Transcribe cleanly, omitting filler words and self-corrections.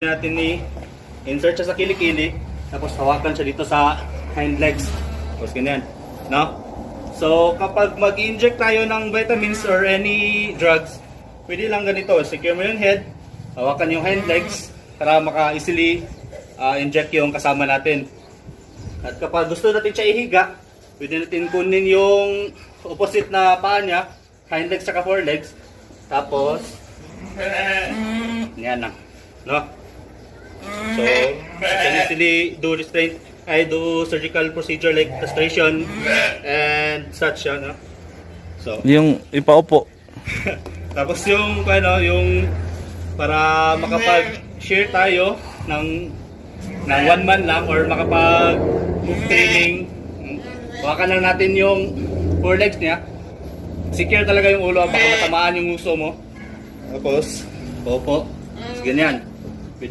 natin ni insert siya sa kilikili, tapos hawakan siya dito sa hind legs. Tapos ganyan, no? So kapag mag-inject tayo ng vitamins or any drugs, pwede lang ganito, secure mo yung head, hawakan yung hind legs para maka-easily inject yung kasama natin. At kapag gusto natin siya ihiga, pwede natin kunin yung opposite na paa niya, hind legs saka forelegs, tapos yan lang, no? So, you can easily do restraint, do surgical procedure like castration and such, no? So, Yung ipaupo. tapos yung ano, yung para makapag-share tayo ng one man lang or makapag move training, hawakan lang natin yung forelegs niya. Secure talaga yung ulo, baka matamaan yung uso mo. Tapos, opo, ganyan.